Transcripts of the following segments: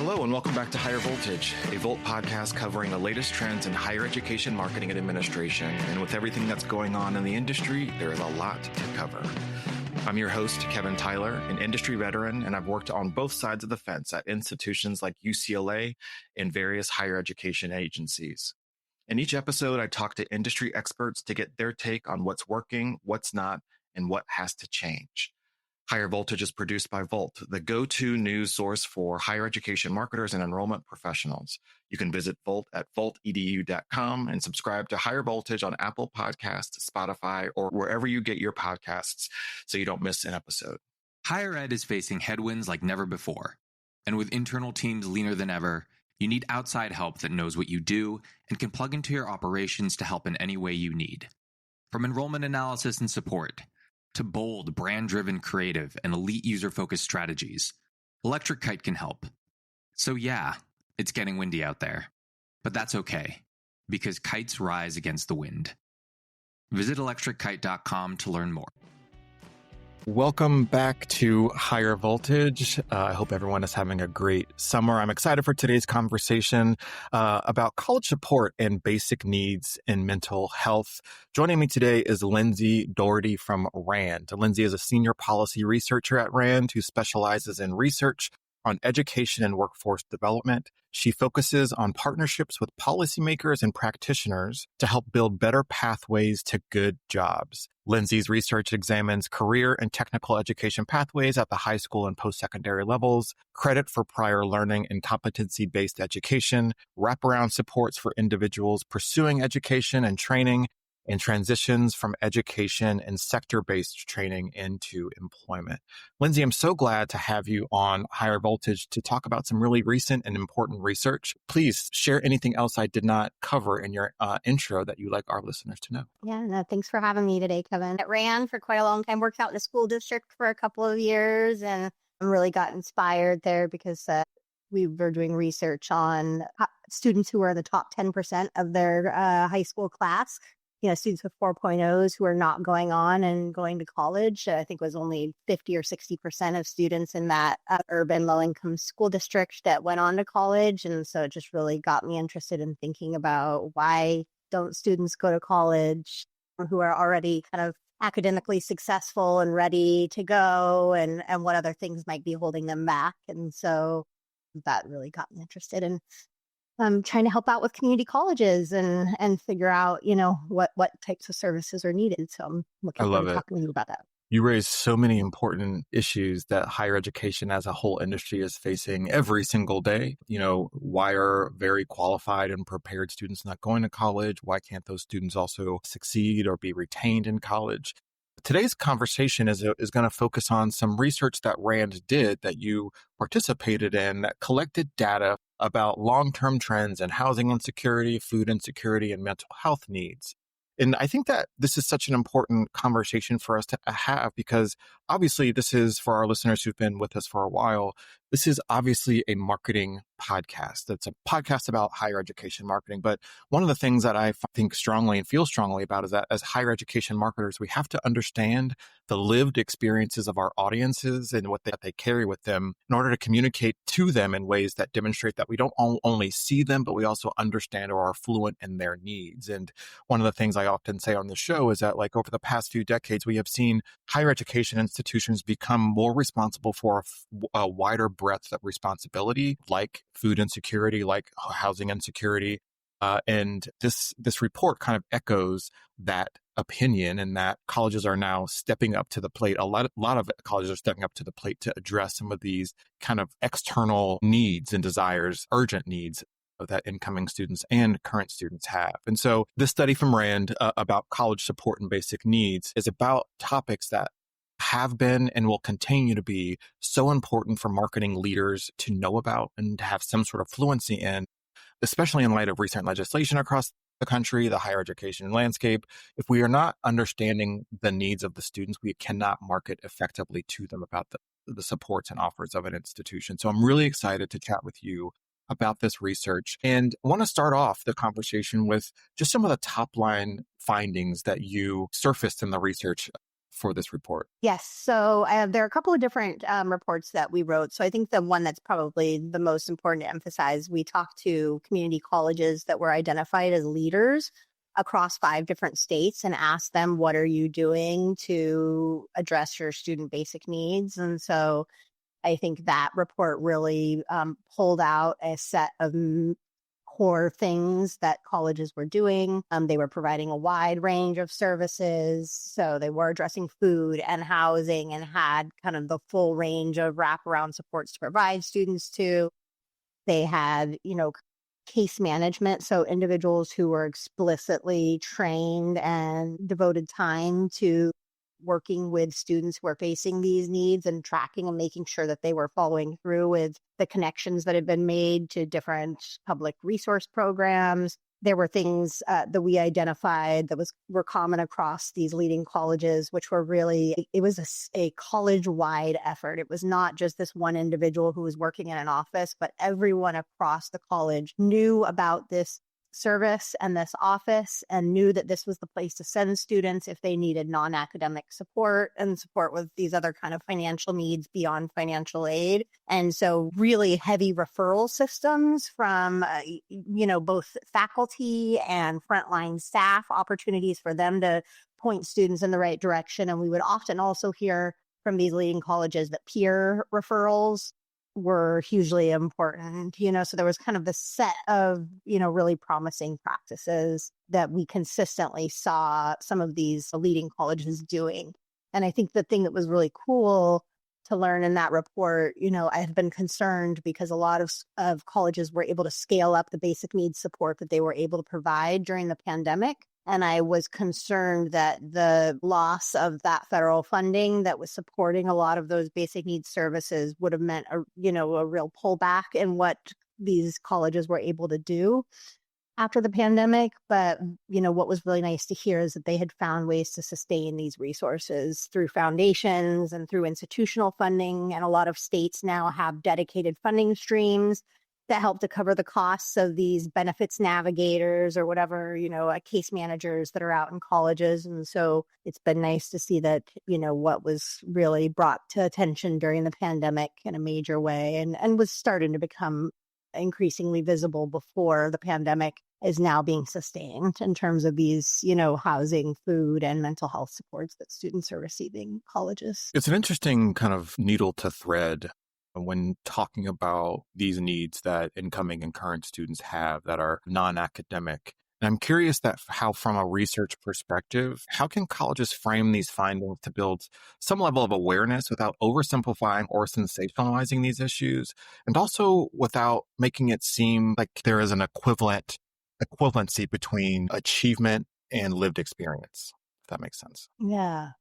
Hello and welcome back to Higher Voltage, a Volt podcast covering the latest trends in higher education marketing and administration. And with everything that's going on in the industry, there is a lot to cover. I'm your host, Kevin Tyler, an industry veteran, and I've worked on both sides of the fence at institutions like UCLA and various higher education agencies. In each episode, I talk to industry experts to get their take on what's working, what's not, and what has to change. Higher Voltage is produced by Volt, the go-to news source for higher education marketers and enrollment professionals. You can visit Volt at voltedu.com and subscribe to Higher Voltage on Apple Podcasts, Spotify, or wherever you get your podcasts so you don't miss an episode. Higher ed is facing headwinds like never before. And with internal teams leaner than ever, you need outside help that knows what you do and can plug into your operations to help in any way you need. From enrollment analysis and support, to bold, brand-driven creative and elite user-focused strategies, Electric Kite can help. So yeah, it's getting windy out there. But that's okay, because kites rise against the wind. Visit electrickite.com to learn more. Welcome back to Higher Voltage. I hope everyone is having a great summer. I'm excited for today's conversation about college support and basic needs in mental health. Joining me today is Lindsay Daugherty from RAND. Lindsay is a senior policy researcher at RAND who specializes in research on education and workforce development. She focuses on partnerships with policymakers and practitioners to help build better pathways to good jobs. Lindsay's research examines career and technical education pathways at the high school and post-secondary levels, credit for prior learning and competency-based education, wraparound supports for individuals pursuing education and training, and transitions from education and sector-based training into employment. Lindsay, I'm so glad to have you on Higher Voltage to talk about some really recent and important research. Please share anything else I did not cover in your intro that you'd like our listeners to know. Yeah, no, thanks for having me today, Kevin. I ran for quite a long time, worked out in a school district for a couple of years, and I really got inspired there because we were doing research on students who are in the top 10% of their high school class. You know, students with 4.0s who are not going on and going to college. I think it was only 50 or 60% of students in that urban low-income school district that went on to college. And so it just really got me interested in thinking about why don't students go to college who are already kind of academically successful and ready to go, and what other things might be holding them back. And so that really got me interested in trying to help out with community colleges and figure out, you know, what types of services are needed. So I'm looking forward to talking to you about that. You raise so many important issues that higher education as a whole industry is facing every single day. You know, why are very qualified and prepared students not going to college? Why can't those students also succeed or be retained in college? Today's conversation is going to focus on some research that RAND did that you participated in that collected data about long-term trends in housing insecurity, food insecurity, and mental health needs. And I think that this is such an important conversation for us to have because obviously this is, for our listeners who've been with us for a while, this is obviously a marketing podcast. It's a podcast about higher education marketing. But one of the things that I think strongly and feel strongly about is that as higher education marketers, we have to understand the lived experiences of our audiences and what they carry with them in order to communicate to them in ways that demonstrate that we don't only see them, but we also understand or are fluent in their needs. And one of the things I often say on the show is that, like, over the past few decades, we have seen higher education institutions become more responsible for a wider breadth of responsibility, like food insecurity, like housing insecurity. And this report kind of echoes that opinion, and that colleges are now stepping up to the plate. A lot of colleges are stepping up to the plate to address some of these kind of external needs and desires, urgent needs that incoming students and current students have. And so this study from RAND about college support and basic needs is about topics that have been and will continue to be so important for marketing leaders to know about and to have some sort of fluency in, especially in light of recent legislation across the country, the higher education landscape. If we are not understanding the needs of the students, we cannot market effectively to them about the supports and offers of an institution. So I'm really excited to chat with you about this research. And I want to start off the conversation with just some of the top line findings that you surfaced in the research for this report? Yes. So there are a couple of different reports that we wrote. So I think the one that's probably the most important to emphasize, we talked to community colleges that were identified as leaders across 5 different states and asked them, what are you doing to address your student basic needs? And so I think that report really pulled out a set of core things that colleges were doing. They were providing a wide range of services. So they were addressing food and housing and had kind of the full range of wraparound supports to provide students to. They had, case management. So individuals who were explicitly trained and devoted time to working with students who are facing these needs and tracking and making sure that they were following through with the connections that had been made to different public resource programs. There were things that we identified that were common across these leading colleges, which were really, it was a college-wide effort. It was not just this one individual who was working in an office, but everyone across the college knew about this service and this office and knew that this was the place to send students if they needed non-academic support and support with these other kind of financial needs beyond financial aid. And so really heavy referral systems from, both faculty and frontline staff, opportunities for them to point students in the right direction. And we would often also hear from these leading colleges that peer referrals were hugely important, so there was kind of the set of, really promising practices that we consistently saw some of these leading colleges doing. And I think the thing that was really cool to learn in that report, I had been concerned because a lot of colleges were able to scale up the basic needs support that they were able to provide during the pandemic. And I was concerned that the loss of that federal funding that was supporting a lot of those basic needs services would have meant a real pullback in what these colleges were able to do after the pandemic. But, what was really nice to hear is that they had found ways to sustain these resources through foundations and through institutional funding. And a lot of states now have dedicated funding streams that help to cover the costs of these benefits navigators or whatever, case managers that are out in colleges. And so it's been nice to see that, what was really brought to attention during the pandemic in a major way and was starting to become increasingly visible before the pandemic is now being sustained in terms of these, housing, food, and mental health supports that students are receiving in colleges. It's an interesting kind of needle to thread when talking about these needs that incoming and current students have that are non-academic. And I'm curious how from a research perspective, how can colleges frame these findings to build some level of awareness without oversimplifying or sensationalizing these issues, and also without making it seem like there is an equivalency between achievement and lived experience, if that makes sense. Yeah.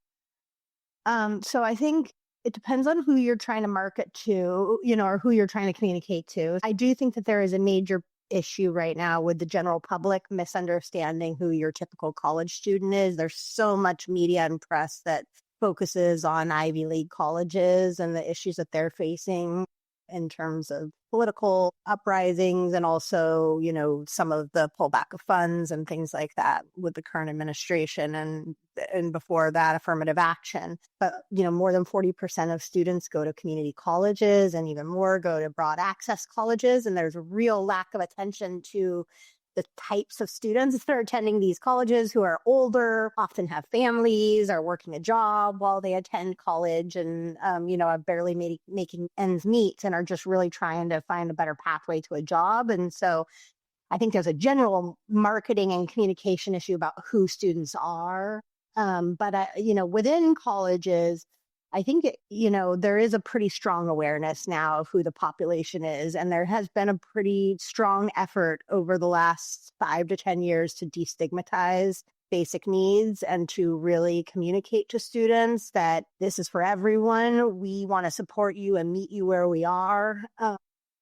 So I think it depends on who you're trying to market to, or who you're trying to communicate to. I do think that there is a major issue right now with the general public misunderstanding who your typical college student is. There's so much media and press that focuses on Ivy League colleges and the issues that they're facing in terms of political uprisings and also, some of the pullback of funds and things like that with the current administration and before that affirmative action. But, more than 40% of students go to community colleges and even more go to broad access colleges. And there's a real lack of attention to the types of students that are attending these colleges who are older, often have families, are working a job while they attend college and, are barely making ends meet and are just really trying to find a better pathway to a job. And so I think there's a general marketing and communication issue about who students are. But within colleges, I think, there is a pretty strong awareness now of who the population is. And there has been a pretty strong effort over the last 5 to 10 years to destigmatize basic needs and to really communicate to students that this is for everyone. We want to support you and meet you where we are.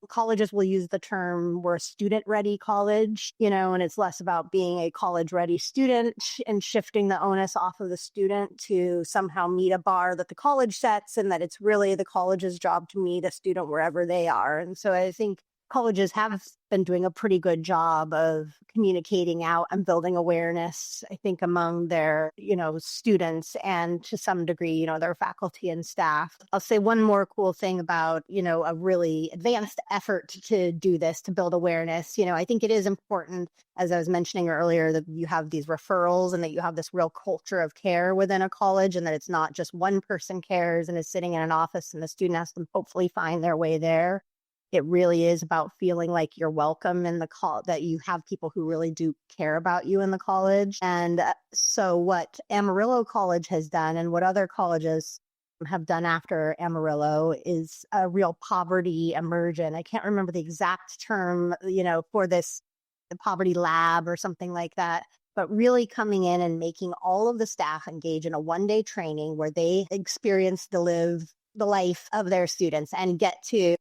Colleges will use the term, we're a student-ready college, and it's less about being a college-ready student and shifting the onus off of the student to somehow meet a bar that the college sets, and that it's really the college's job to meet a student wherever they are. And so I think colleges have been doing a pretty good job of communicating out and building awareness, I think, among their, students and to some degree, their faculty and staff. I'll say one more cool thing about, a really advanced effort to do this, to build awareness. I think it is important, as I was mentioning earlier, that you have these referrals and that you have this real culture of care within a college, and that it's not just one person cares and is sitting in an office and the student has to hopefully find their way there. It really is about feeling like you're welcome in the that you have people who really do care about you in the college. And so what Amarillo College has done and what other colleges have done after Amarillo is a real poverty immersion. I can't remember the exact term, for this, the poverty lab or something like that, but really coming in and making all of the staff engage in a one-day training where they experience the life of their students and get to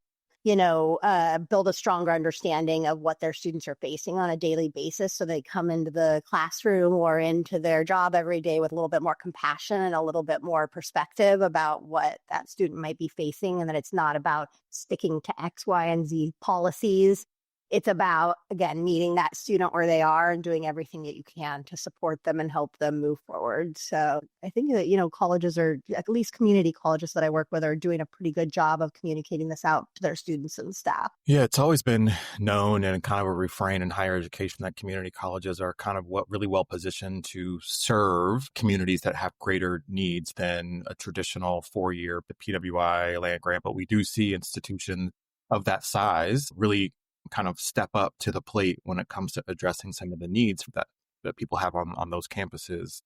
build a stronger understanding of what their students are facing on a daily basis. So they come into the classroom or into their job every day with a little bit more compassion and a little bit more perspective about what that student might be facing. And that it's not about sticking to X, Y, and Z policies. It's about, again, meeting that student where they are and doing everything that you can to support them and help them move forward. So I think that, colleges, or at least community colleges that I work with, are doing a pretty good job of communicating this out to their students and staff. Yeah, it's always been known and kind of a refrain in higher education that community colleges are kind of really well positioned to serve communities that have greater needs than a traditional 4-year PWI land grant. But we do see institutions of that size really kind of step up to the plate when it comes to addressing some of the needs that people have on those campuses.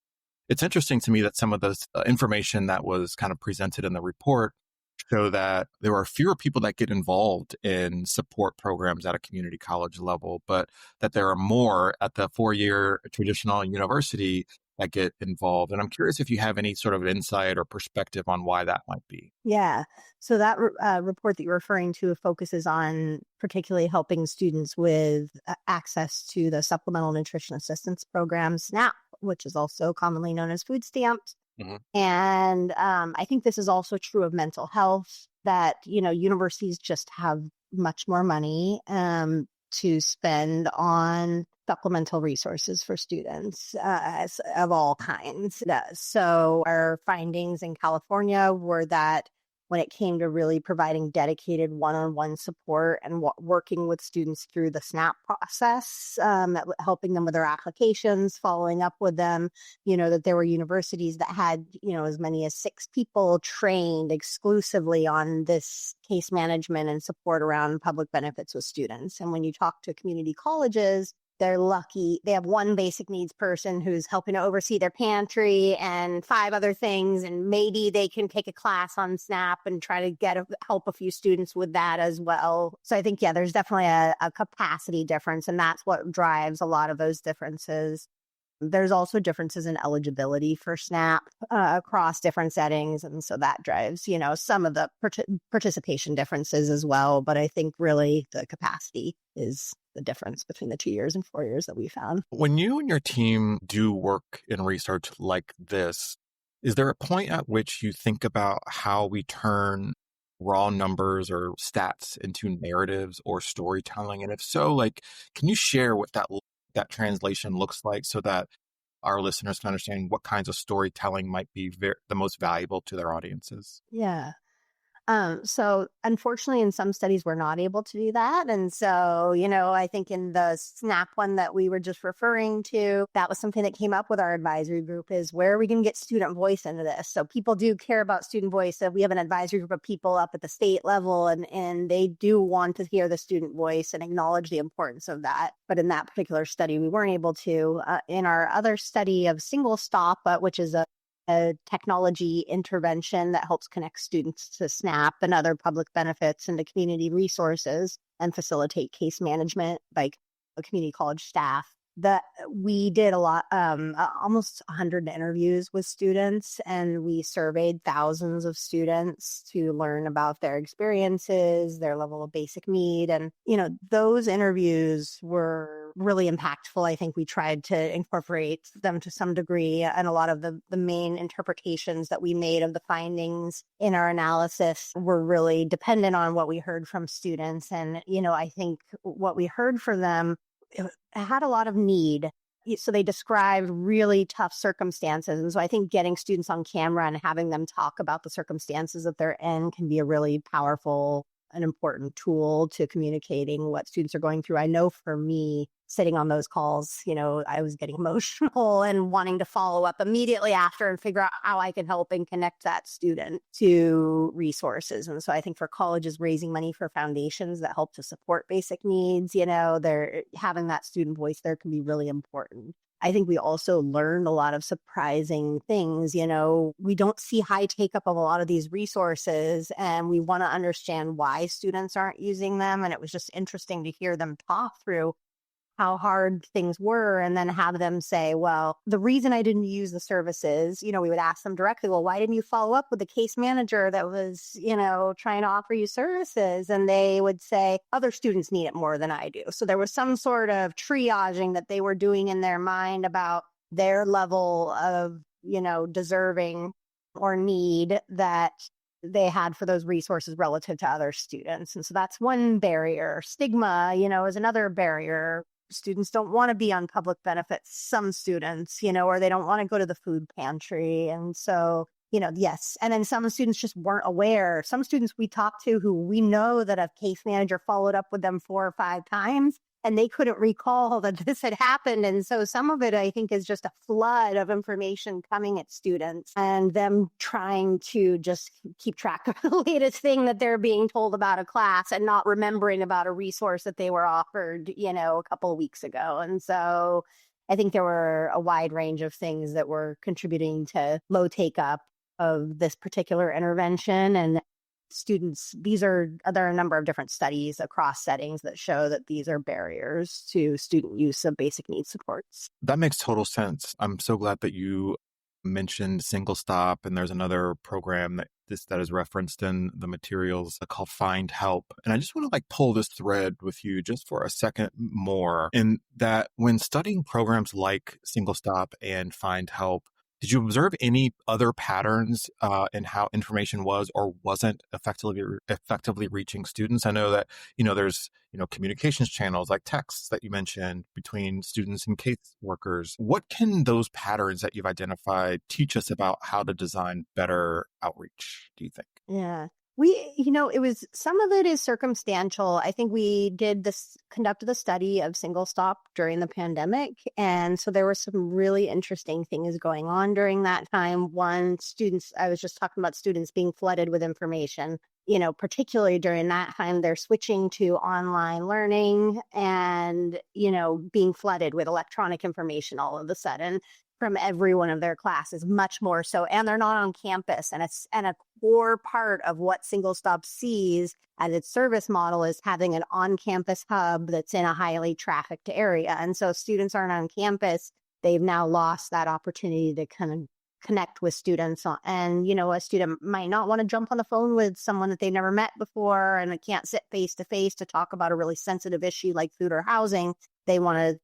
It's interesting to me that some of the information that was kind of presented in the report show that there are fewer people that get involved in support programs at a community college level, but that there are more at the 4-year traditional university that get involved. And I'm curious if you have any sort of insight or perspective on why that might be. Yeah. So that report that you're referring to focuses on particularly helping students with access to the Supplemental Nutrition Assistance Program, SNAP, which is also commonly known as food stamps. Mm-hmm. And I think this is also true of mental health, that, universities just have much more money to spend on supplemental resources for students of all kinds. So our findings in California were that when it came to really providing dedicated one-on-one support and working with students through the SNAP process, helping them with their applications, following up with them, that there were universities that had, as many as 6 people trained exclusively on this case management and support around public benefits with students. And when you talk to community colleges, they're lucky. They have one basic needs person who's helping to oversee their pantry and 5 other things. And maybe they can take a class on SNAP and try to help a few students with that as well. So I think, there's definitely a capacity difference. And that's what drives a lot of those differences. There's also differences in eligibility for SNAP across different settings. And so that drives, some of the participation differences as well. But I think really the capacity is the difference between the 2 years and 4 years that we found. When you and your team do work in research like this, is there a point at which you think about how we turn raw numbers or stats into narratives or storytelling? And if so, can you share what that translation looks like so that our listeners can understand what kinds of storytelling might be the most valuable to their audiences? Yeah. So unfortunately, in some studies, we're not able to do that. And so, I think in the SNAP one that we were just referring to, that was something that came up with our advisory group, is where are we going to get student voice into this? So people do care about student voice. So we have an advisory group of people up at the state level, and they do want to hear the student voice and acknowledge the importance of that. But in that particular study, we weren't able to. In our other study of Single Stop, which is a technology intervention that helps connect students to SNAP and other public benefits and to community resources and facilitate case management by a community college staff. that we did a lot, almost 100 interviews with students, and we surveyed thousands of students to learn about their experiences, their level of basic need. And, those interviews were really impactful. I think we tried to incorporate them to some degree, and a lot of the main interpretations that we made of the findings in our analysis were really dependent on what we heard from students. And, I think what we heard from them, it had a lot of need. So they described really tough circumstances. And so I think getting students on camera and having them talk about the circumstances that they're in can be a really powerful and important tool to communicating what students are going through. I know for me, sitting on those calls, I was getting emotional and wanting to follow up immediately after and figure out how I can help and connect that student to resources. And so I think for colleges raising money for foundations that help to support basic needs, they're having that student voice there can be really important. I think we also learned a lot of surprising things. We don't see high take up of a lot of these resources, and we want to understand why students aren't using them. And it was just interesting to hear them talk through how hard things were, and then have them say, well, the reason I didn't use the services, we would ask them directly, well, why didn't you follow up with the case manager that was, trying to offer you services? And they would say, other students need it more than I do. So there was some sort of triaging that they were doing in their mind about their level of, deserving or need that they had for those resources relative to other students. And so that's one barrier. Stigma, is another barrier. Students don't want to be on public benefits, some students, or they don't want to go to the food pantry. And so, yes. And then some students just weren't aware. Some students we talked to who we know that a case manager followed up with them 4 or 5 times, and they couldn't recall that this had happened. And so some of it, I think, is just a flood of information coming at students and them trying to just keep track of the latest thing that they're being told about a class and not remembering about a resource that they were offered, a couple of weeks ago. And so I think there were a wide range of things that were contributing to low take up of this particular intervention. And students, there are a number of different studies across settings that show that these are barriers to student use of basic needs supports. That makes total sense. I'm so glad that you mentioned Single Stop, and there's another program that is referenced in the materials called Find Help. And I just want to pull this thread with you just for a second more, in that when studying programs like Single Stop and Find Help, did you observe any other patterns in how information was or wasn't effectively reaching students? I know that, there's, communications channels like texts that you mentioned between students and case workers. What can those patterns that you've identified teach us about how to design better outreach, do you think? Yeah. It was, some of it is circumstantial. I think we conducted the study of Single Stop during the pandemic. And so there were some really interesting things going on during that time. One, I was just talking about students being flooded with information. Particularly during that time, they're switching to online learning and, being flooded with electronic information all of a sudden from every one of their classes, much more so. And they're not on campus. And a core part of what Single Stop sees as its service model is having an on-campus hub that's in a highly trafficked area. And so students aren't on campus. They've now lost that opportunity to kind of connect with students. And, a student might not want to jump on the phone with someone that they've never met before, and they can't sit face to face to talk about a really sensitive issue like food or housing. They want to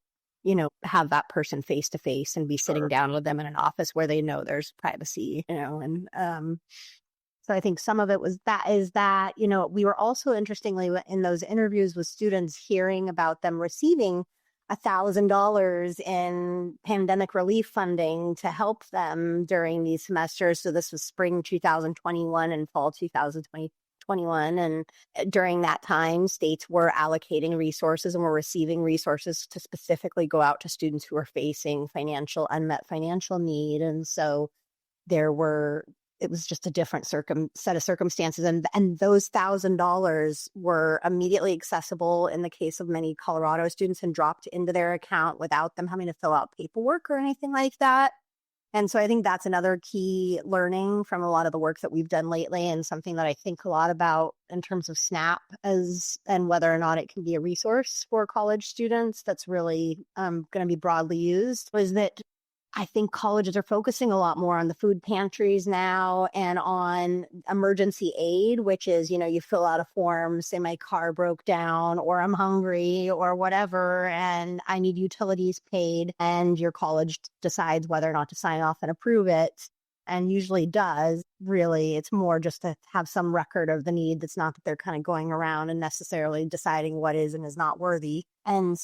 have that person face to face and be sitting down with them in an office where they know there's privacy, and so I think some of it was that, we were also interestingly in those interviews with students hearing about them receiving $1,000 in pandemic relief funding to help them during these semesters. So this was spring 2021 and fall 2021. And during that time, states were allocating resources and were receiving resources to specifically go out to students who were facing unmet financial need. And so it was just a different set of circumstances. And those $1,000 were immediately accessible in the case of many Colorado students and dropped into their account without them having to fill out paperwork or anything like that. And so I think that's another key learning from a lot of the work that we've done lately, and something that I think a lot about in terms of SNAP and whether or not it can be a resource for college students that's really going to be broadly used, is that I think colleges are focusing a lot more on the food pantries now and on emergency aid, which is, you fill out a form, say my car broke down or I'm hungry or whatever, and I need utilities paid. And your college decides whether or not to sign off and approve it. And usually does. Really, it's more just to have some record of the need. That's not that they're kind of going around and necessarily deciding what is and is not worthy. And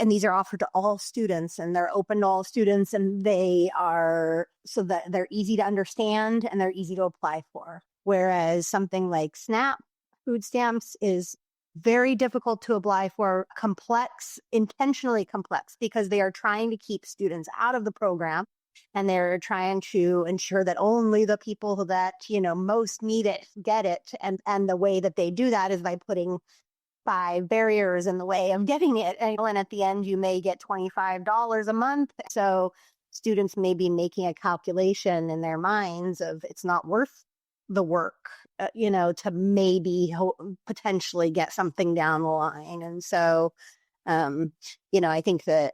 these are offered to all students, and they're open to all students, and they are so that they're easy to understand and they're easy to apply for. Whereas something like SNAP food stamps is very difficult to apply for, intentionally complex, because they are trying to keep students out of the program. And they're trying to ensure that only the people that, most need it get it. And the way that they do that is by putting 5 barriers in the way of getting it. And at the end, you may get $25 a month. So students may be making a calculation in their minds of it's not worth the work, to maybe potentially get something down the line. And so I think that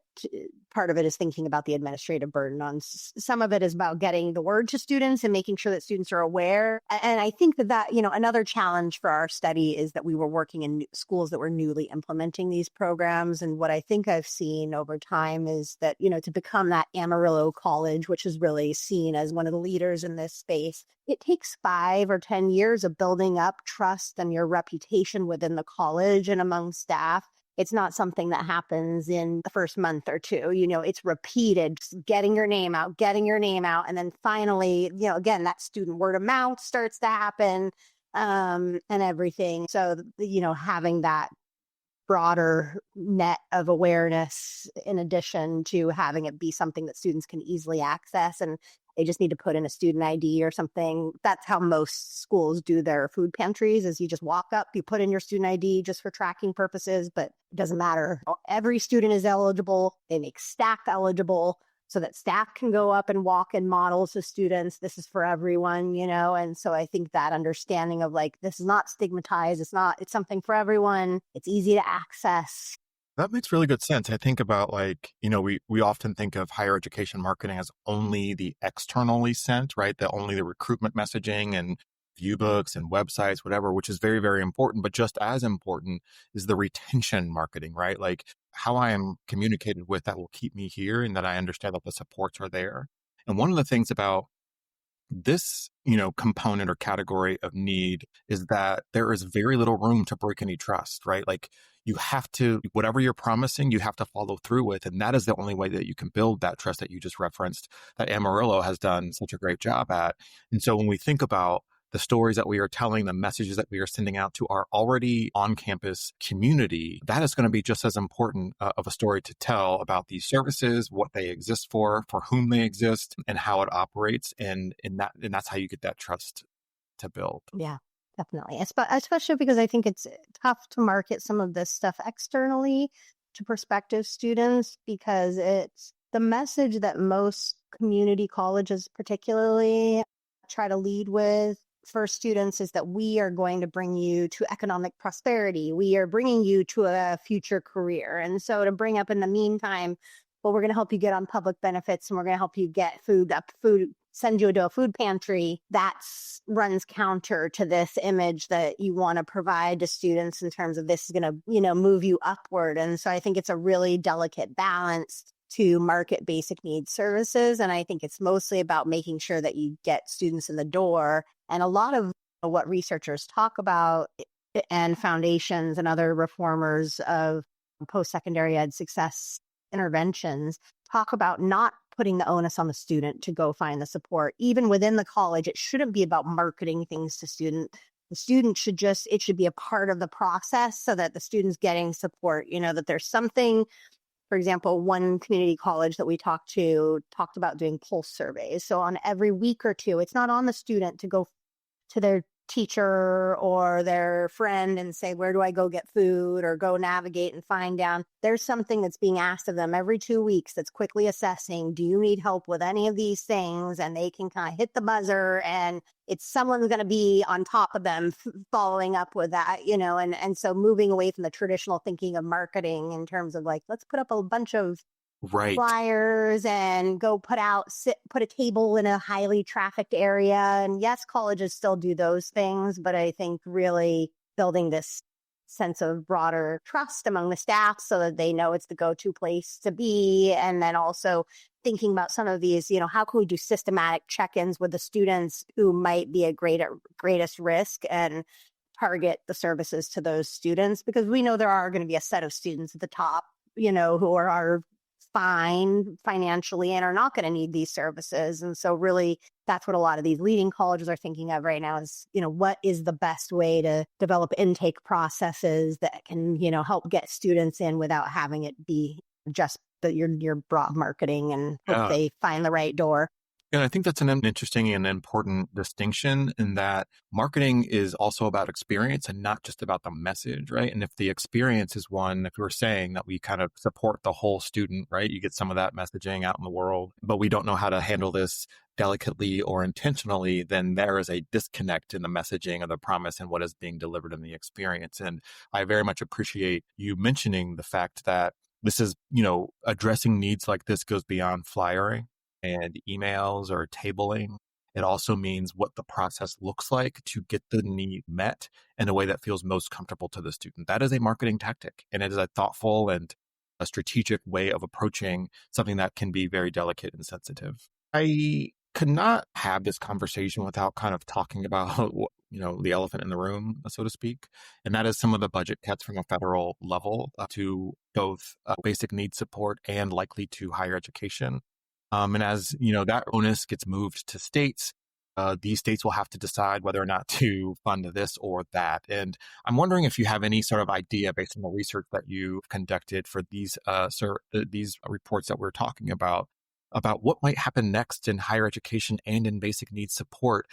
part of it is thinking about the administrative burden on some of it is about getting the word to students and making sure that students are aware. And I think that, another challenge for our study is that we were working in schools that were newly implementing these programs. And what I think I've seen over time is that, to become that Amarillo college, which is really seen as one of the leaders in this space, it takes 5 or 10 years of building up trust and your reputation within the college and among staff. It's not something that happens in the first month or two. It's repeated, just getting your name out. And then finally, again, that student word of mouth starts to happen and everything. So, having that broader net of awareness in addition to having it be something that students can easily access, and they just need to put in a student ID or something. That's how most schools do their food pantries, is you just walk up, you put in your student ID just for tracking purposes, but it doesn't matter. Every student is eligible. They make staff eligible so that staff can go up and walk and model to students. This is for everyone, And so I think that understanding of this is not stigmatized. It's something for everyone. It's easy to access. That makes really good sense. I think about we often think of higher education marketing as only the externally sent, right? Only the recruitment messaging and view books and websites, whatever, which is very, very important. But just as important is the retention marketing, right? How I am communicated with that will keep me here and that I understand that the supports are there. And one of the things about this, component or category of need is that there is very little room to break any trust, right? You have to, whatever you're promising, you have to follow through with. And that is the only way that you can build that trust that you just referenced, that Amarillo has done such a great job at. And so when we think about the stories that we are telling, the messages that we are sending out to our already on-campus community, that is going to be just as important of a story to tell about these services, what they exist for whom they exist, and how it operates. And that's how you get that trust to build. Yeah, definitely. Especially because I think it's tough to market some of this stuff externally to prospective students, because it's the message that most community colleges particularly try to lead with for students is that we are going to bring you to economic prosperity. We are bringing you to a future career. And so to bring up in the meantime, well, we're going to help you get on public benefits, and we're going to help you get food, send you to a food pantry. That runs counter to this image that you want to provide to students in terms of this is going to, move you upward. And so I think it's a really delicate balance to market basic needs services. And I think it's mostly about making sure that you get students in the door. And a lot of what researchers talk about and foundations and other reformers of post-secondary ed success interventions talk about not putting the onus on the student to go find the support. Even within the college, it shouldn't be about marketing things to students. The student it should be a part of the process so that the student's getting support, that there's something. For example, one community college that we talked about doing pulse surveys. So on every week or two, it's not on the student to go to their teacher or their friend and say, where do I go get food, or go navigate and find down. There's something that's being asked of them every 2 weeks that's quickly assessing, do you need help with any of these things? And they can kind of hit the buzzer, and it's someone's going to be on top of them following up with that, and so moving away from the traditional thinking of marketing in terms of like, let's put up a bunch of Right. flyers and go put a table in a highly trafficked area. And yes, colleges still do those things, but I think really building this sense of broader trust among the staff so that they know it's the go-to place to be. And then also thinking about some of these, how can we do systematic check-ins with the students who might be at greatest risk, and target the services to those students, because we know there are going to be a set of students at the top, who are fine financially and are not going to need these services. And so really that's what a lot of these leading colleges are thinking of right now is, what is the best way to develop intake processes that can, help get students in without having it be just your broad marketing and hope they find the right door. And I think that's an interesting and important distinction, in that marketing is also about experience and not just about the message, right? And if the experience is one, if we're saying that we kind of support the whole student, right? You get some of that messaging out in the world, but we don't know how to handle this delicately or intentionally, then there is a disconnect in the messaging of the promise and what is being delivered in the experience. And I very much appreciate you mentioning the fact that this is, addressing needs like this goes beyond flyering and emails or tabling. It also means what the process looks like to get the need met in a way that feels most comfortable to the student. That is a marketing tactic, and it is a thoughtful and a strategic way of approaching something that can be very delicate and sensitive. I could not have this conversation without kind of talking about, the elephant in the room, so to speak. And that is some of the budget cuts from a federal level to both basic needs support and likely to higher education. And as that onus gets moved to states, these states will have to decide whether or not to fund this or that. And I'm wondering if you have any sort of idea, based on the research that you've conducted for these reports that we're talking about what might happen next in higher education and in basic needs support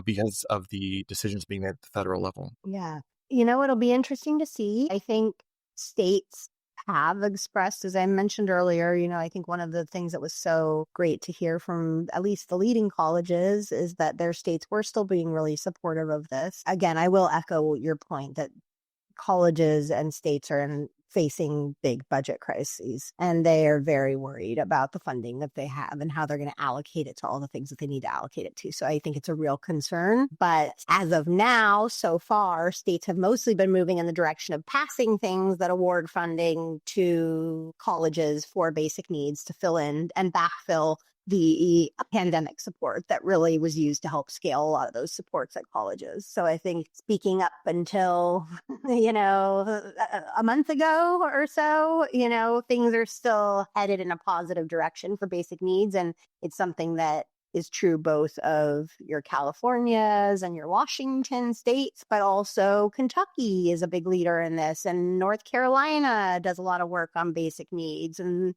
because of the decisions being made at the federal level. Yeah. It'll be interesting to see. I think states have expressed, as I mentioned earlier, I think one of the things that was so great to hear from at least the leading colleges is that their states were still being really supportive of this. Again, I will echo your point that colleges and states are facing big budget crises, and they are very worried about the funding that they have and how they're going to allocate it to all the things that they need to allocate it to. So I think it's a real concern. But as of now, so far, states have mostly been moving in the direction of passing things that award funding to colleges for basic needs to fill in and backfill the pandemic support that really was used to help scale a lot of those supports at colleges. So I think speaking up until, a month ago or so, things are still headed in a positive direction for basic needs. And it's something that is true both of your Californias and your Washington states, but also Kentucky is a big leader in this. And North Carolina does a lot of work on basic needs. And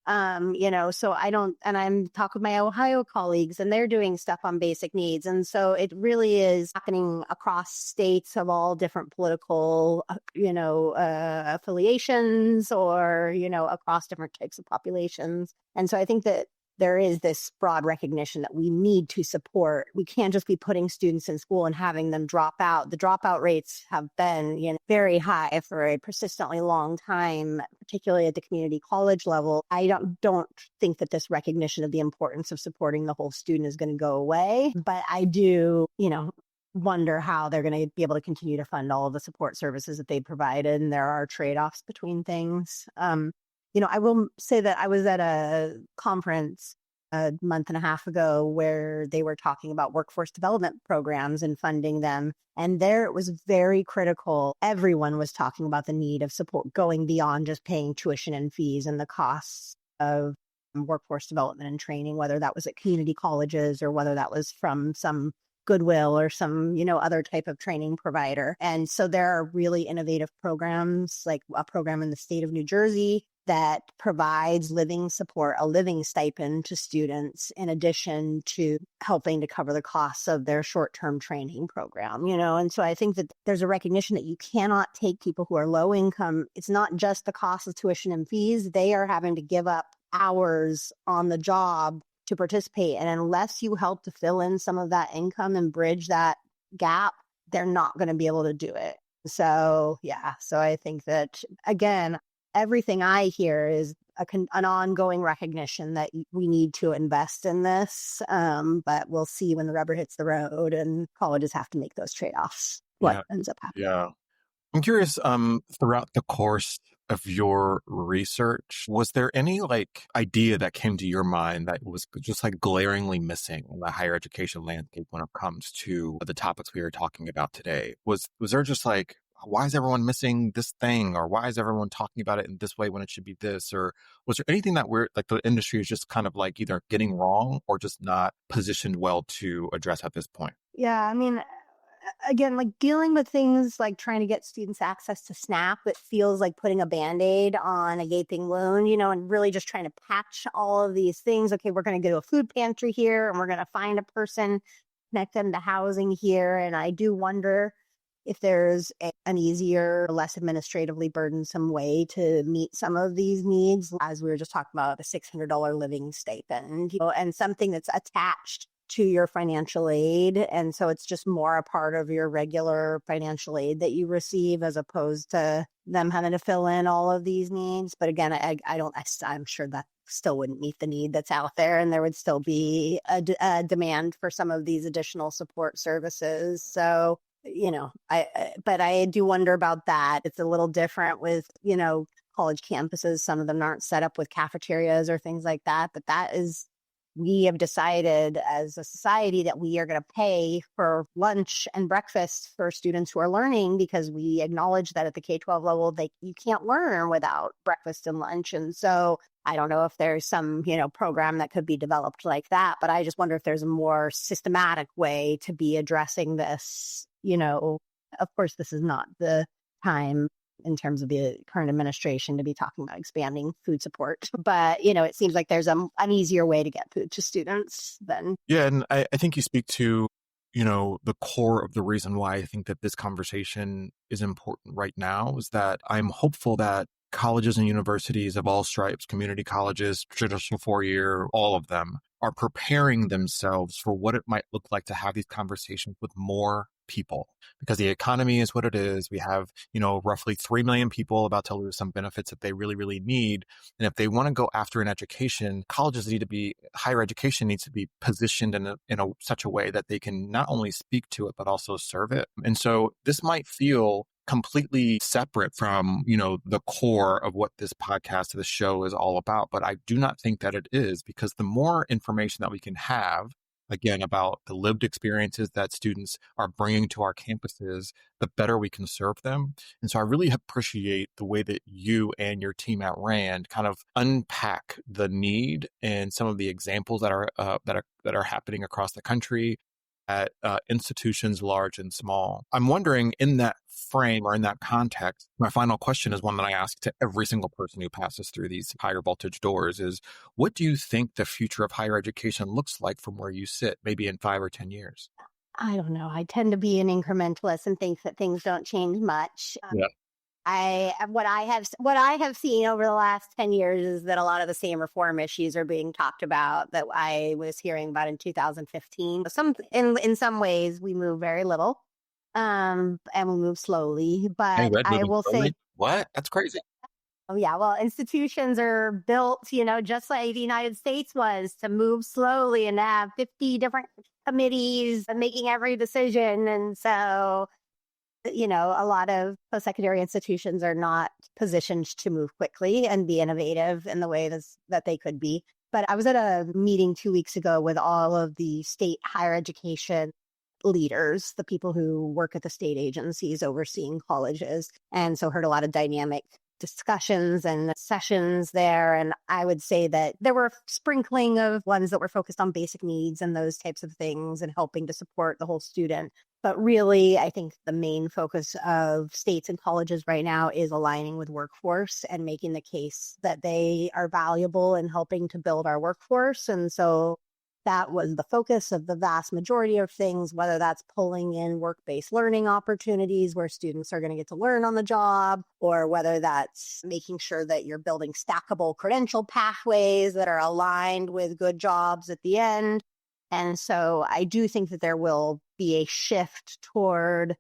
so I'm talking with my Ohio colleagues, and they're doing stuff on basic needs. And so it really is happening across states of all different political, affiliations, or, across different types of populations. And so I think that there is this broad recognition that we need to support. We can't just be putting students in school and having them drop out. The dropout rates have been, very high for a persistently long time, particularly at the community college level. I don't think that this recognition of the importance of supporting the whole student is going to go away, but I do, wonder how they're going to be able to continue to fund all of the support services that they provided. And there are trade-offs between things. I will say that I was at a conference a month and a half ago where they were talking about workforce development programs and funding them. And there it was very critical. Everyone was talking about the need of support going beyond just paying tuition and fees and the costs of workforce development and training, whether that was at community colleges or whether that was from some Goodwill or some, other type of training provider. And so there are really innovative programs, like a program in the state of New Jersey that provides living support, a living stipend to students, in addition to helping to cover the costs of their short-term training program, And so I think that there's a recognition that you cannot take people who are low income. It's not just the cost of tuition and fees. They are having to give up hours on the job to participate. And unless you help to fill in some of that income and bridge that gap, they're not going to be able to do it. So, so I think that, again, everything I hear is an ongoing recognition that we need to invest in this. But we'll see when the rubber hits the road and colleges have to make those trade-offs, what ends up happening. Yeah. I'm curious, throughout the course of your research, was there any idea that came to your mind that was just glaringly missing in the higher education landscape when it comes to the topics we were talking about today? Was there just why is everyone missing this thing? Or why is everyone talking about it in this way when it should be this? Or was there anything that the industry is just kind of either getting wrong or just not positioned well to address at this point? Yeah, I mean, again, dealing with things like trying to get students access to SNAP, it feels like putting a Band-Aid on a gaping wound, and really just trying to patch all of these things. Okay, we're going to go to a food pantry here, and we're going to find a person, connect them to housing here. And I do wonder if there's an easier, less administratively burdensome way to meet some of these needs, as we were just talking about, the $600 living stipend, and something that's attached to your financial aid. And so it's just more a part of your regular financial aid that you receive, as opposed to them having to fill in all of these needs. But again, I'm sure that still wouldn't meet the need that's out there, and there would still be a demand for some of these additional support services. So, but I do wonder about that. It's a little different with, college campuses. Some of them aren't set up with cafeterias or things like that, but we have decided as a society that we are going to pay for lunch and breakfast for students who are learning, because we acknowledge that at the K-12 level, you can't learn without breakfast and lunch. And so I don't know if there's some, program that could be developed like that, but I just wonder if there's a more systematic way to be addressing this. Of course, this is not the time in terms of the current administration to be talking about expanding food support. But, it seems like there's an easier way to get food to students than. Yeah. And I think you speak to, the core of the reason why I think that this conversation is important right now is that I'm hopeful that colleges and universities of all stripes, community colleges, traditional 4-year, all of them are preparing themselves for what it might look like to have these conversations with more people, because the economy is what it is. We have, roughly 3 million people about to lose some benefits that they really, really need. And if they want to go after an education, higher education needs to be positioned in such a way that they can not only speak to it, but also serve it. And so this might feel completely separate from, the core of what this podcast, this show is all about. But I do not think that it is, because the more information that we can have, again, about the lived experiences that students are bringing to our campuses, the better we can serve them. And so I really appreciate the way that you and your team at RAND kind of unpack the need and some of the examples that are happening across the country at institutions large and small. I'm wondering, in that frame or in that context, my final question is one that I ask to every single person who passes through these higher voltage doors is, what do you think the future of higher education looks like from where you sit, maybe in 5 or 10 years? I don't know. I tend to be an incrementalist and think that things don't change much. Yeah. What I have seen over the last 10 years is that a lot of the same reform issues are being talked about that I was hearing about in 2015. In some ways we move very little, and we move slowly. But I will say, what? That's crazy. Oh yeah, well, institutions are built, just like the United States was, to move slowly and have 50 different committees making every decision, and so. A lot of post-secondary institutions are not positioned to move quickly and be innovative in the way that they could be. But I was at a meeting 2 weeks ago with all of the state higher education leaders, the people who work at the state agencies overseeing colleges. And so heard a lot of dynamic discussions and sessions there. And I would say that there were a sprinkling of ones that were focused on basic needs and those types of things and helping to support the whole student. But really, I think the main focus of states and colleges right now is aligning with workforce and making the case that they are valuable in helping to build our workforce. And so that was the focus of the vast majority of things, whether that's pulling in work-based learning opportunities where students are going to get to learn on the job, or whether that's making sure that you're building stackable credential pathways that are aligned with good jobs at the end. And so I do think that there will be a shift toward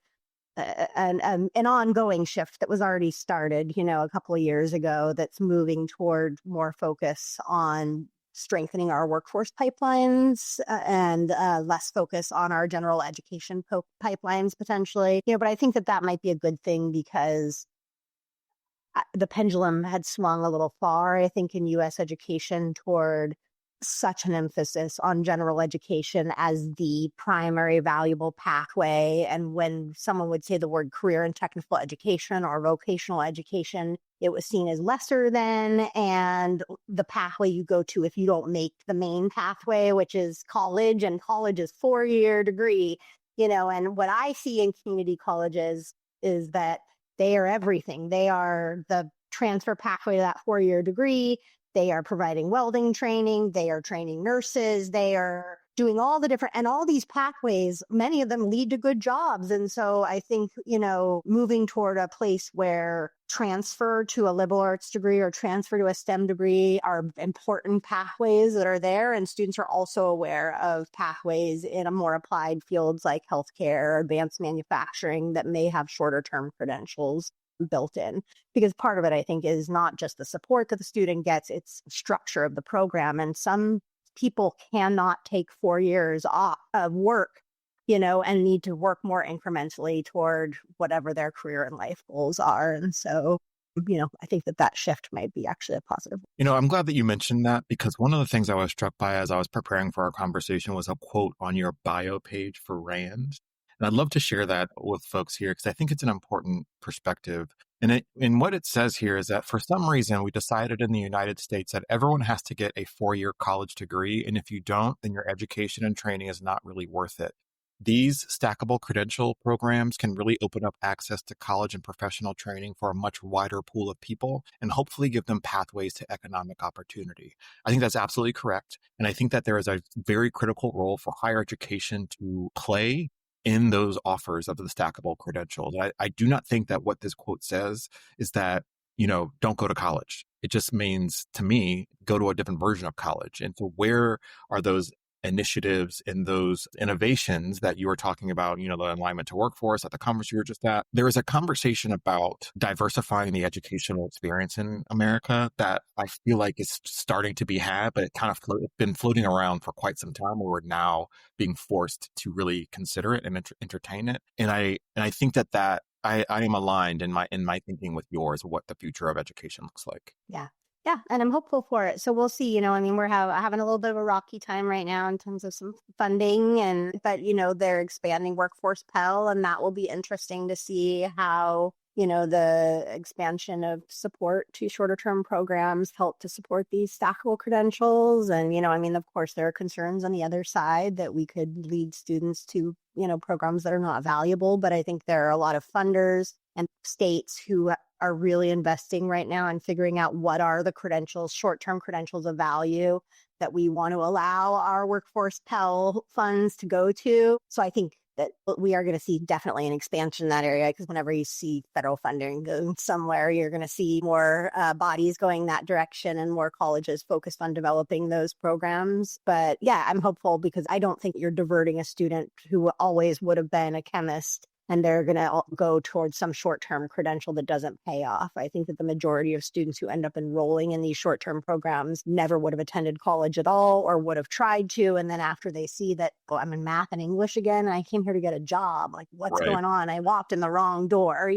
an ongoing shift that was already started, a couple of years ago, that's moving toward more focus on strengthening our workforce pipelines and less focus on our general education pipelines potentially. But I think that might be a good thing because the pendulum had swung a little far, I think, in U.S. education toward such an emphasis on general education as the primary valuable pathway. And when someone would say the word career and technical education or vocational education, it was seen as lesser than, and the pathway you go to if you don't make the main pathway, which is college, and college is 4-year degree, and what I see in community colleges is that they are everything. They are the transfer pathway to that 4-year degree. They are providing welding training. They are training nurses. They are doing all the different, and all these pathways, many of them lead to good jobs. And so I think, moving toward a place where transfer to a liberal arts degree or transfer to a STEM degree are important pathways that are there. And students are also aware of pathways in a more applied fields like healthcare or advanced manufacturing that may have shorter term credentials built in, because part of it, I think, is not just the support that the student gets, it's structure of the program. And some people cannot take 4 years off of work, and need to work more incrementally toward whatever their career and life goals are. And so, I think that shift might be actually a positive. I'm glad that you mentioned that, because one of the things I was struck by as I was preparing for our conversation was a quote on your bio page for RAND. And I'd love to share that with folks here because I think it's an important perspective. And what it says here is that for some reason, we decided in the United States that everyone has to get a 4-year college degree. And if you don't, then your education and training is not really worth it. These stackable credential programs can really open up access to college and professional training for a much wider pool of people and hopefully give them pathways to economic opportunity. I think that's absolutely correct. And I think that there is a very critical role for higher education to play in those offers of the stackable credentials. I do not think that what this quote says is that, don't go to college. It just means, to me, go to a different version of college. And so where are those initiatives and those innovations that you were talking about, the alignment to workforce at the conference you were just at? There is a conversation about diversifying the educational experience in America that I feel like is starting to be had, but it kind of been floating around for quite some time, where we're now being forced to really consider it and entertain it. And I think that I am aligned in my thinking with yours, what the future of education looks like. Yeah. Yeah, and I'm hopeful for it. So we'll see. We're having a little bit of a rocky time right now in terms of some funding, but they're expanding Workforce Pell, and that will be interesting to see how the expansion of support to shorter term programs help to support these stackable credentials. And of course, there are concerns on the other side that we could lead students to programs that are not valuable. But I think there are a lot of funders and states who are really investing right now in figuring out what are the credentials, short-term credentials of value that we want to allow our Workforce Pell funds to go to. So I think that we are going to see definitely an expansion in that area, because whenever you see federal funding going somewhere, you're going to see more bodies going that direction and more colleges focused on developing those programs. But yeah, I'm hopeful, because I don't think you're diverting a student who always would have been a chemist and they're going to go towards some short-term credential that doesn't pay off. I think that the majority of students who end up enrolling in these short-term programs never would have attended college at all, or would have tried to. And then after they see that, I'm in math and English again, and I came here to get a job, like, what's going on? I walked in the wrong door,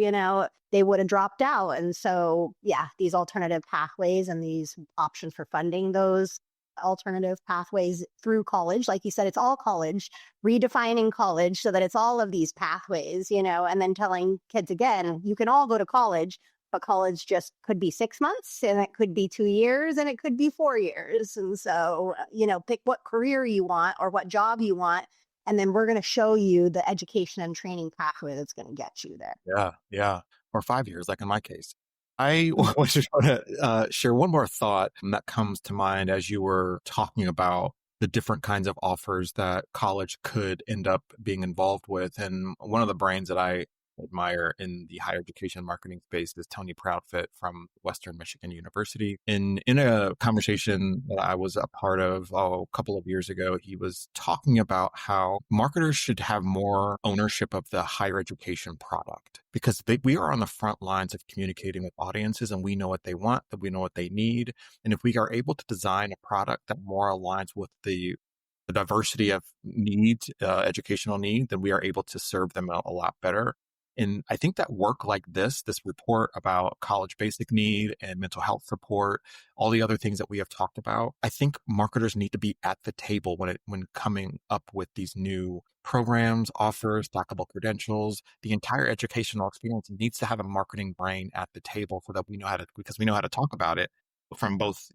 they would have dropped out. And so, yeah, these alternative pathways and these options for funding those alternative pathways through college, like you said, it's all college, redefining college so that it's all of these pathways, and then telling kids again, you can all go to college, but college just could be 6 months, and it could be 2 years, and it could be 4 years. And so, pick what career you want or what job you want, And then we're going to show you the education and training pathway that's going to get you there. Yeah, yeah. Or 5 years, like in my case. I was just want to share one more thought that comes to mind as you were talking about the different kinds of offers that college could end up being involved with. And one of the brains that I admire in the higher education marketing space is Tony Proudfit from Western Michigan University. In a conversation that I was a part of a couple of years ago, he was talking about how marketers should have more ownership of the higher education product because we are on the front lines of communicating with audiences and we know what they want, that we know what they need. And if we are able to design a product that more aligns with the diversity of needs, educational need, then we are able to serve them a lot better. And I think that work like this report about college basic need and mental health support, all the other things that we have talked about, I think marketers need to be at the table when coming up with these new programs, offers, stackable credentials. The entire educational experience needs to have a marketing brain at the table so that because we know how to talk about it from both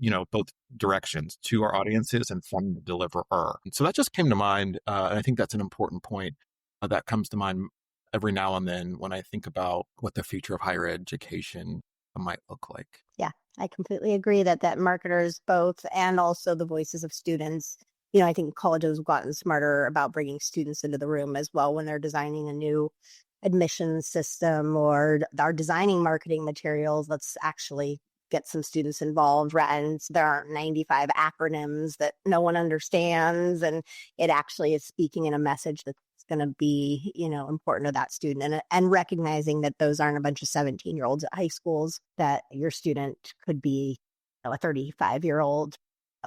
directions to our audiences and from the deliverer. And so that just came to mind. And I think that's an important point that comes to mind every now and then when I think about what the future of higher education might look like. Yeah, I completely agree that marketers both and also the voices of students, I think colleges have gotten smarter about bringing students into the room as well when they're designing a new admissions system or are designing marketing materials. Let's actually get some students involved. And there aren't 95 acronyms that no one understands. And it actually is speaking in a message that's going to be, important to that student and recognizing that those aren't a bunch of 17-year-olds at high schools, that your student could be a 35-year-old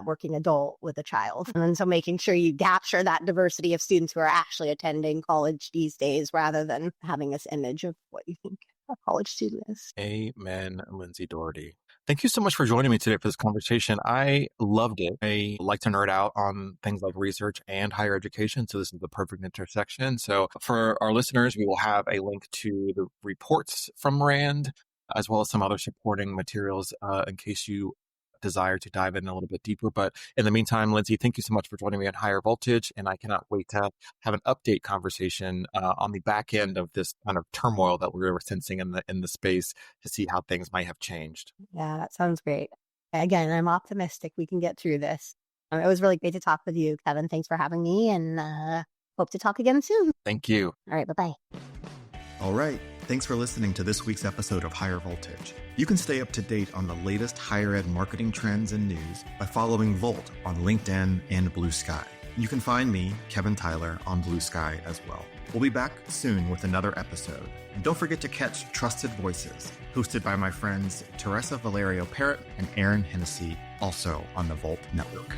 working adult with a child. And so making sure you capture that diversity of students who are actually attending college these days rather than having this image of what you think a college student is. Amen, Lindsay Daugherty. Thank you so much for joining me today for this conversation. I loved it. I like to nerd out on things like research and higher education, so this is the perfect intersection. So for our listeners, we will have a link to the reports from RAND, as well as some other supporting materials in case you desire to dive in a little bit deeper. But in the meantime, Lindsay, thank you so much for joining me on Higher Voltage. And I cannot wait to have an update conversation on the back end of this kind of turmoil that we were sensing in the space to see how things might have changed. Yeah, that sounds great. Again, I'm optimistic we can get through this. It was really great to talk with you, Kevin. Thanks for having me and hope to talk again soon. Thank you. All right, bye-bye. All right. Thanks for listening to this week's episode of Higher Voltage. You can stay up to date on the latest higher ed marketing trends and news by following Volt on LinkedIn and Blue Sky. You can find me, Kevin Tyler, on Blue Sky as well. We'll be back soon with another episode. And don't forget to catch Trusted Voices, hosted by my friends Teresa Valerio Parrott and Aaron Hennessy, also on the Volt Network.